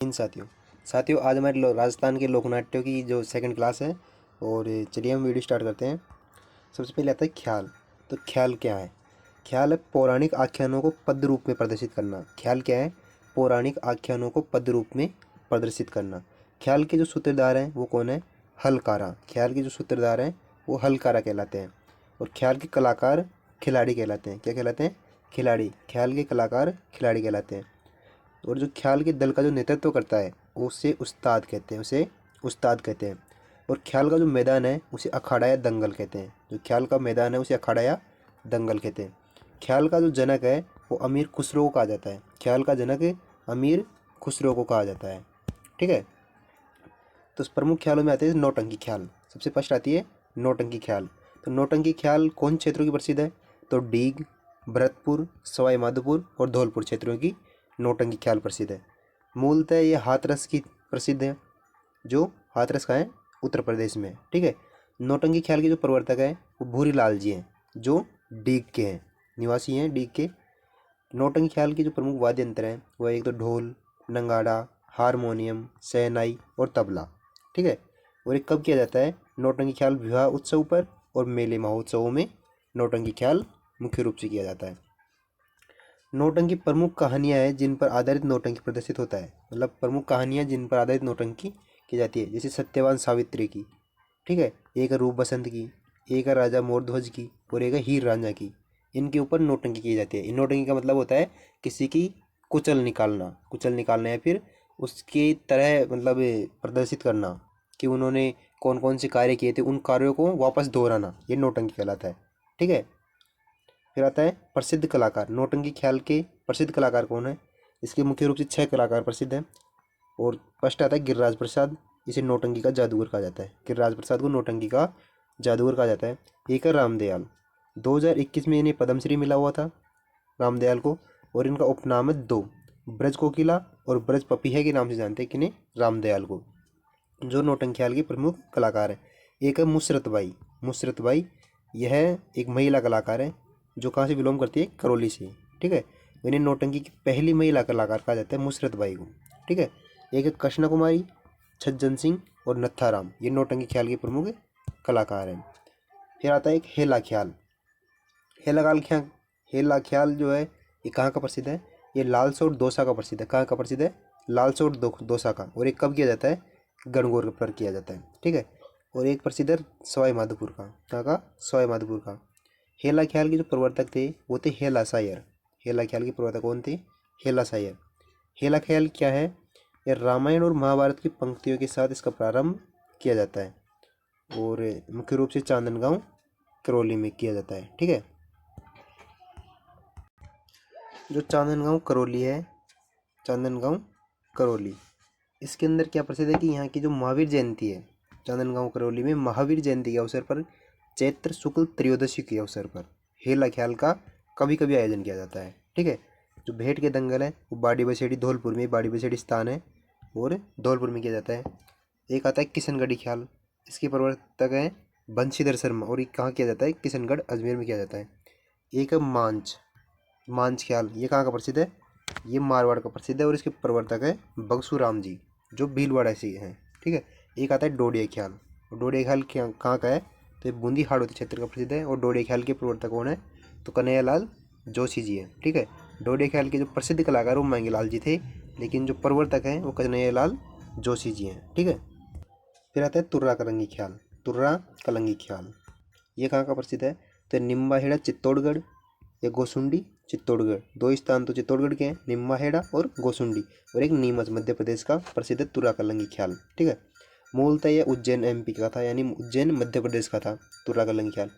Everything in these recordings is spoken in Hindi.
इन साथियों साथियों आज हमारे राजस्थान के लोक नाट्यों की जो सेकंड क्लास है। और चलिए हम वीडियो स्टार्ट करते हैं। सबसे पहले आता है ख्याल। तो ख्याल क्या है? ख्याल है पौराणिक आख्यानों को पद्य रूप में प्रदर्शित करना। ख्याल क्या है? पौराणिक आख्यानों को पद्य रूप में प्रदर्शित करना। ख्याल के जो सूत्रधार हैं वो कौन है? हलकारा। ख्याल के जो सूत्रधार हैं वो हलकारा कहलाते हैं। और ख्याल के कलाकार खिलाड़ी कहलाते हैं। क्या कहलाते हैं? खिलाड़ी। ख्याल के कलाकार खिलाड़ी कहलाते हैं। और जो ख्याल के दल का जो नेतृत्व करता है उसे उस्ताद कहते हैं। उसे उस्ताद कहते हैं। और ख्याल का जो मैदान है उसे अखाड़ा या दंगल कहते हैं। जो ख्याल का मैदान है उसे अखाड़ा या दंगल कहते हैं। ख्याल का जो जनक है वो अमीर खुसरो को कहा जाता है। ख्याल का जनक अमीर खुसरो को कहा जाता है। ठीक है। तो प्रमुख ख्यालों में आते हैं नौटंकी ख्याल। सबसे फर्स्ट आती है नौटंकी ख्याल। तो नौटंकी ख्याल कौन क्षेत्रों की प्रसिद्ध है? तो डीग, भरतपुर, सवाई माधोपुर और धौलपुर क्षेत्रों की नौटंकी ख्याल प्रसिद्ध है। मूलतः ये हाथरस की प्रसिद्ध है। जो हाथरस का है उत्तर प्रदेश में। ठीक है। नौटंकी ख्याल के जो प्रवर्तक है वो भूरी लाल जी हैं, जो डीग के हैं, निवासी हैं डीग के। नौटंकी ख्याल के जो प्रमुख वाद्य यंत्र हैं वह एक तो ढोल, नंगाड़ा, हारमोनियम, शहनाई और तबला। ठीक है। और ये कब किया जाता है? नौटंकी ख्याल विवाह उत्सव पर और मेले महोत्सवों में नौटंकी ख्याल मुख्य रूप से किया जाता है। नौटंकी प्रमुख कहानियाँ हैं जिन पर आधारित नौटंकी प्रदर्शित होता है। मतलब प्रमुख कहानियाँ जिन पर आधारित नौटंकी की जाती है, जैसे सत्यवान सावित्री की। ठीक है। एक है रूप बसंत की, एक है राजा मोरध्वज की और एक है हीर रांझा की। इनके ऊपर नौटंकी की जाती है। इन नौटंकी का मतलब होता है किसी की कुचल निकालना या फिर उसकी तरह मतलब प्रदर्शित करना कि उन्होंने कौन कौन से कार्य किए थे, उन कार्यों को वापस दोहराना, ये नौटंकी कहलाता है। ठीक है। फिर आता है प्रसिद्ध कलाकार। नौटंकी ख्याल के प्रसिद्ध कलाकार कौन है? इसके मुख्य रूप से 6 कलाकार प्रसिद्ध हैं। और फर्स्ट आता है गिरिराज प्रसाद। इसे नौटंकी का जादूगर कहा जाता है। गिरिराज प्रसाद को नौटंकी का जादूगर कहा जाता है। एक है रामदयाल। 2021 में इन्हें पद्मश्री मिला हुआ था, रामदयाल को। और इनका उपनाम है दो, ब्रज कोकिला और ब्रज पपीहा के नाम से जानते हैं किन्हें? रामदयाल को, जो नौटंकी ख्याल के प्रमुख कलाकार हैं। एक है मुसरत बाई। मुसरत बाई यह एक महिला कलाकार है जो कहाँ से बिलोंग करती है? करौली से। ठीक है। इन्हें नौटंकी की पहली महिला कलाकार कहा जाता है, मुसरत बाई को। ठीक है। एक है कृष्णा कुमारी, छज्जन सिंह और नत्थाराम, ये नौटंकी ख्याल के प्रमुख कलाकार हैं। फिर आता है एक हेला ख्याल। ख्याल हेला ख्याल जो है ये कहाँ का प्रसिद्ध है? ये लालसोट दौसा का प्रसिद्ध है। कहाँ का प्रसिद्ध है? लालसोट दौसा का। और ये कब किया जाता है? गणगौर पर किया जाता है। ठीक है। और एक प्रसिद्ध है सवाई माधोपुर का। कहाँ का? सवाई माधोपुर का। हेला ख्याल के जो प्रवर्तक थे वो थे हेला सायर। हेला ख्याल के प्रवर्तक कौन थे? हेला सायर। हेला ख्याल क्या है? यह रामायण और महाभारत की पंक्तियों के साथ इसका प्रारंभ किया जाता है और मुख्य रूप से चांदनगांव करौली में किया जाता है। ठीक है। जो चांदनगांव करौली है, चांदनगांव करौली, इसके अंदर क्या प्रसिद्ध है कि यहाँ की जो महावीर जयंती है, चांदनगांव करौली में महावीर जयंती के अवसर पर चैत्र शुक्ल त्रयोदशी के अवसर पर हेला ख्याल का कभी कभी आयोजन किया जाता है। ठीक है। जो भेंट के दंगल है वो बाड़ी बसेड़ी धौलपुर में, बाड़ी बसेड़ी स्थान है और धौलपुर में किया जाता है। एक आता है किशनगढ़ी ख्याल। इसके प्रवर्तक हैं बंशीधर शर्मा और ये कहाँ किया जाता है? किशनगढ़ अजमेर में किया जाता है। एक है मांझ। मांझ ख्याल, ये कहाँ का प्रसिद्ध है? ये मारवाड़ का प्रसिद्ध है और इसके प्रवर्तक है बगसू राम जी, जो भीलवाड़ा से हैं। ठीक है। एक आता है डोडिया ख्याल। डोडिया ख्याल कहाँ का है? तो ये बूंदी हाड़ौती क्षेत्र का प्रसिद्ध है। और डोडिया ख्याल के प्रवर्तक कौन है? तो कन्हैयालाल जोशी जी हैं। ठीक है। डोडिया ख्याल के जो प्रसिद्ध कलाकार वो मांगेलाल जी थे, लेकिन जो प्रवर्तक हैं वो कन्हैयालाल जोशी जी हैं। ठीक है। फिर आता है तुर्रा कलंगी ख्याल। तुर्रा कलंगी ख्याल, ये कहाँ का प्रसिद्ध है? तो निम्बाहेड़ा चित्तौड़गढ़ या गोसुंडी चित्तौड़गढ़, दो स्थान तो चित्तौड़गढ़ के हैं, निम्बाहेड़ा और गोसुंडी। और एक नीमच मध्य प्रदेश का प्रसिद्ध तुर्रा कलंगी ख्याल। ठीक है। मूलतः यह उज्जैन एमपी का था, यानी उज्जैन मध्य प्रदेश का था तुर्रा कलंगी ख्याल।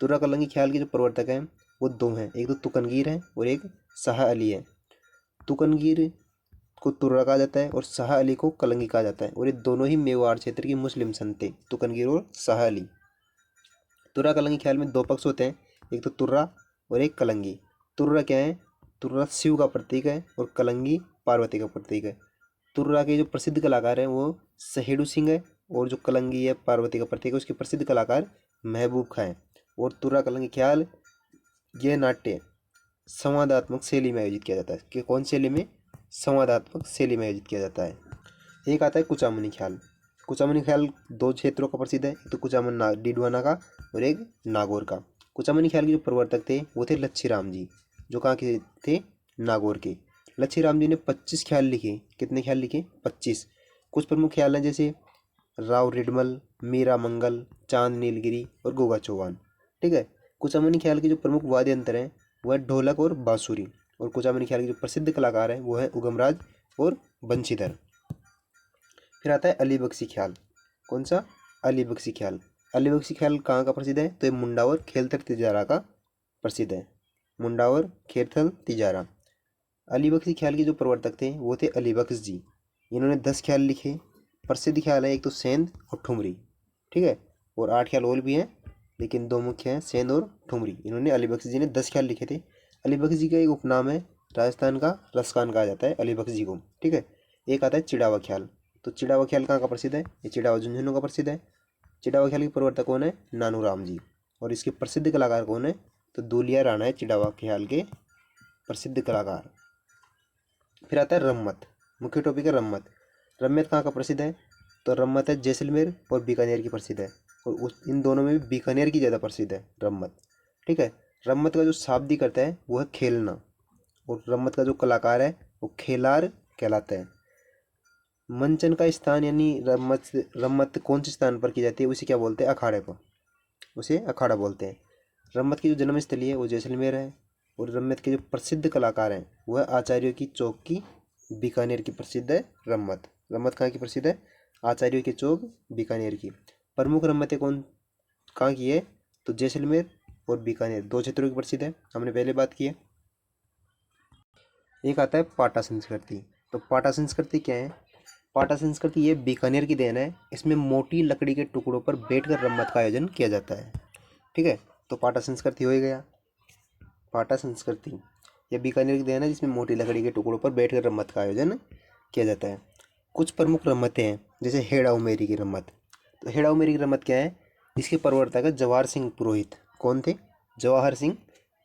तुर्रा कलंगी ख्याल के जो प्रवर्तक हैं वो दो हैं, एक तो तुकनगीर है और एक शाह अली है। तुकनगीर को तुर्रा कहा जाता है और शाह अली को कलंगी कहा जाता है। और ये दोनों ही मेवाड़ क्षेत्र की मुस्लिम संत थे, तुकनगीर और शाह अली। तुर्रा कलंगी ख्याल में दो पक्ष होते हैं, एक तो तुर्रा और एक कलंगी। तुर्रा क्या है? तुर्रा शिव का प्रतीक है और कलंगी पार्वती का प्रतीक है। तुर्रा के जो प्रसिद्ध कलाकार हैं वो सहेड़ू सिंह है और जो कलंगी है पार्वती का प्रतीक है उसके प्रसिद्ध कलाकार महबूब खां हैं। और तुर्रा कलंगी ख्याल ये नाट्य संवादात्मक शैली में आयोजित किया जाता है। कि कौन शैली में? संवादात्मक शैली में आयोजित किया जाता है। एक आता है कुचामनी ख्याल। कुचामनी ख्याल दो क्षेत्रों का प्रसिद्ध है, एक तो कुचामन डीडवाना का और एक नागौर का। कुचामनी ख्याल के जो प्रवर्तक थे वो थे लच्छी राम जी, जो कहाँ के थे, नागौर के। लच्छी राम जी ने 25 ख्याल लिखे। कितने ख्याल लिखे? 25। कुछ प्रमुख ख्याल हैं जैसे राव रिडमल, मीरा मंगल, चांद नीलगिरी और गोगा चौहान। ठीक है। कुचामनी ख्याल के जो प्रमुख वाद्य यंत्र हैं वह ढोलक और बांसुरी। और कुचामनी ख्याल के जो प्रसिद्ध कलाकार हैं वो है उगमराज और बंशीधर। फिर आता है अली बख्शी ख्याल। कौन सा? अली बख्शी ख्याल। अली बख्शी ख्याल कहाँ का प्रसिद्ध है? तो ये मुंडा और खेलथल तिजारा का प्रसिद्ध है। मुंडा और खेलथल तिजारा। अली बख्शी ख्याल के जो प्रवर्तक थे वो थे अली बख्श जी। इन्होंने 10 ख्याल लिखे। प्रसिद्ध ख्याल है एक तो सेंध और ठुमरी। ठीक है। और 8 ख्याल और भी हैं, लेकिन दो मुख्य हैं, सेंध और ठुमरी। इन्होंने अली बख्श जी ने 10 ख्याल लिखे थे। अली बख्श जी का एक उपनाम है, राजस्थान का रसखान कहा जाता है अली बख्श जी को। ठीक है। एक आता है चिड़ावा ख्याल। तो चिड़ावा ख्याल कहाँ का प्रसिद्ध है? ये चिड़ावा झुंझुनू का प्रसिद्ध है। चिड़ावा ख्याल के प्रवर्तक कौन है? नानू राम जी। और इसके प्रसिद्ध कलाकार कौन है? तो दूलिया राणा है चिड़ावा ख्याल के प्रसिद्ध कलाकार। फिर आता है रम्मत। मुख्य टॉपिक है रम्मत। रम्मत कहाँ का प्रसिद्ध है? तो रम्मत है जैसलमेर और बीकानेर की प्रसिद्ध है। और इन दोनों में भी बीकानेर की ज़्यादा प्रसिद्ध है रम्मत। ठीक है। रम्मत का जो शाब्दिक अर्थ है वो है खेलना, और रम्मत का जो कलाकार है वो खेलार कहलाता है। मंचन का स्थान यानी रम्मत कौन से स्थान पर की जाती है उसे क्या बोलते हैं? अखाड़े पर, उसे अखाड़ा बोलते हैं। रम्मत की जो जन्मस्थली है वो जैसलमेर है। और रम्मत के जो प्रसिद्ध कलाकार हैं वह आचार्यों की चौक की बीकानेर की प्रसिद्ध है रम्मत। रम्मत कहाँ की प्रसिद्ध है? आचार्यों की चौक बीकानेर की। प्रमुख रम्मतें कौन कहाँ की है? तो जैसलमेर और बीकानेर दो क्षेत्रों की प्रसिद्ध है, हमने पहले बात की है। एक आता है पाटा संस्कृति। तो पाटा संस्कृति क्या है? पाटा संस्कृति ये बीकानेर की देन है। इसमें मोटी लकड़ी के टुकड़ों पर बैठकर रम्मत का आयोजन किया जाता है। ठीक है। तो पाटा संस्कृति हो ही गया। पाटा संस्कृति यह बीकानेर की देन है जिसमें मोटी लकड़ी के टुकड़ों पर बैठकर रम्मत का आयोजन किया जाता है। कुछ प्रमुख रम्मतें हैं जैसे हेड़ा उमेरी की रम्मत। तो हेड़ा उमेरी की रम्मत क्या है? इसके प्रवर्तक है जवाहर सिंह पुरोहित। कौन थे? जवाहर सिंह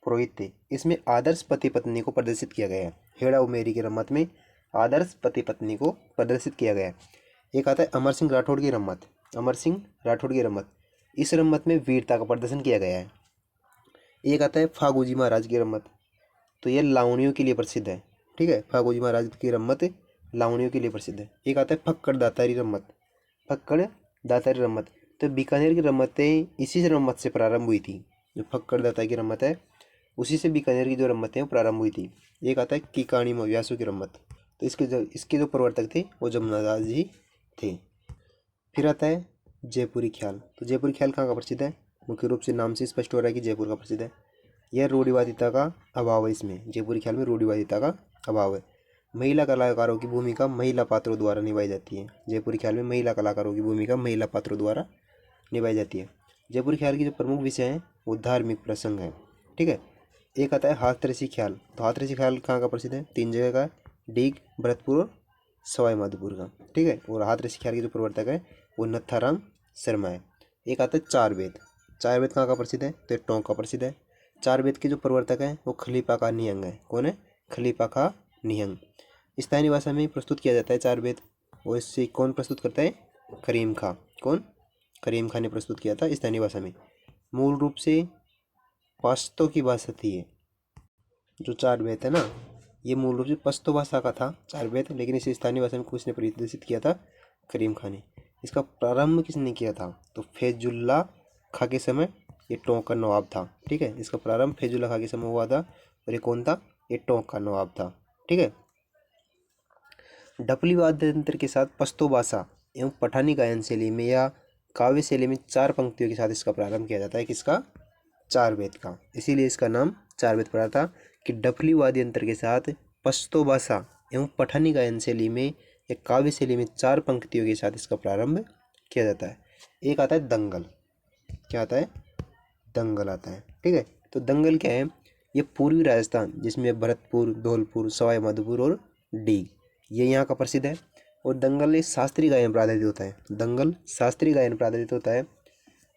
पुरोहित थे। इसमें आदर्श पति पत्नी को प्रदर्शित किया गया है। हेड़ा उमेरी की रम्मत में आदर्श पति पत्नी को प्रदर्शित किया गया है। एक आता है अमर सिंह राठौड़ की रम्मत। अमर सिंह राठौड़ की रम्मत, इस रम्मत में वीरता का प्रदर्शन किया गया है। एक आता है फागू जी महाराज की रम्मत। तो यह लावणियों के लिए प्रसिद्ध है। ठीक है। फागू जी महाराज की रम्मत लावणियों के लिए प्रसिद्ध है। एक आता है फक्कड़ दातारी रम्मत। फक्कड़ दातारी रम्मत, तो बीकानेर की रम्मतें इसी से रम्मत से प्रारंभ हुई थी। जो फक्कड़ दातारी की रम्मत है उसी से बीकानेर की जो रम्मतें हैं प्रारंभ हुई थी। एक आता है कीकाणी मव्यासों की रम्मत। तो इसके जो प्रवर्तक थे वो जमुनादास जी थे। फिर आता है जयपुरी ख्याल। तो जयपुरी ख्याल कहाँ का प्रसिद्ध है? मुख्य रूप से नाम से स्पष्ट हो रहा है कि जयपुर का प्रसिद्ध है। यह रूढ़िवादिता का अभाव है। इसमें जयपुरी ख्याल में रूढ़िवादिता का अभाव है। महिला कलाकारों की भूमिका महिला पात्रों द्वारा निभाई जाती है। जयपुरी ख्याल में महिला कलाकारों की भूमिका महिला पात्रों द्वारा निभाई जाती है। जयपुरी ख्याल की जो प्रमुख विषय हैं वो धार्मिक प्रसंग है। ठीक है। एक आता है हाथरसी ख्याल। तो हाथरसी ख्याल कहाँ का प्रसिद्ध है? 3 जगह का, डीग, भरतपुर और सवाई माधोपुर का। ठीक है। और हाथरसी ख्याल के जो प्रवर्तक है वो नत्थाराम शर्मा है। एक आता है चार वेद। चार वेद कहाँ का प्रसिद्ध है? तो टोंक का प्रसिद्ध है। चार वेद के जो प्रवर्तक हैं वो खलीफा का निहंग है। कौन है? खलीफा का निहंग। स्थानीय भाषा में प्रस्तुत किया जाता है चार वेद। और इससे कौन प्रस्तुत करता है? करीम खां। कौन? करीम खां ने प्रस्तुत किया था स्थानीय भाषा में। मूल रूप से पश्तो की भाषा थी ये जो चार वेद है ना, ये मूल रूप से पश्तो भाषा का था चार वेद, लेकिन इसे स्थानीय भाषा में किसने प्रदर्शित किया था? करीम खां ने। इसका प्रारंभ किसने किया था? तो फैजुल्ला खां के समय ये टोंक का नवाब था। ठीक है। इसका प्रारंभ फैजुल्ला खां के समय हुआ था। और ये कौन था? ये टोंक का नवाब था। ठीक है। ढपली वाद्य यंत्र के साथ पश्तो भाषा एवं पठानी गायन शैली में या काव्य शैली में 4 पंक्तियों के साथ इसका प्रारंभ किया जाता है। किसका? चार वेद का। इसीलिए इसका नाम चार वेद पड़ा था कि डफली वाद्य यंत्र के साथ पश्तो भाषा एवं पठानी गायन शैली में या काव्य शैली में 4 पंक्तियों के साथ इसका प्रारंभ किया जाता है। एक आता है दंगल। क्या आता है? दंगल आता है। ठीक है। तो दंगल क्या है? ये पूर्वी राजस्थान जिसमें भरतपुर, धौलपुर, सवाई माधोपुर और डीग ये यहाँ का प्रसिद्ध है। और दंगल एक शास्त्रीय गायन पर आधारित होता है। दंगल शास्त्रीय गायन पर आधारित होता है।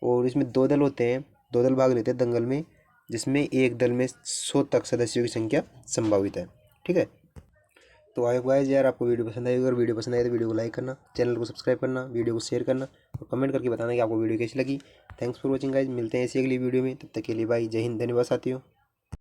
और इसमें 2 दल होते हैं, 2 दल भाग लेते हैं दंगल में, जिसमें एक दल में 100 तक सदस्यों की संख्या संभावित है। ठीक है। तो आई होप गाइस यार आपको वीडियो पसंद आएगी। अगर वीडियो पसंद आए तो वीडियो को लाइक करना, चैनल को सब्सक्राइब करना, वीडियो को शेयर करना और कमेंट करके बताना कि आपको वीडियो कैसी लगी। थैंक्स फॉर वॉचिंग गाइस, मिलते हैं ऐसी अगली वीडियो में, तब तक के लिए बाय, जय हिंद, धन्यवाद साथियों।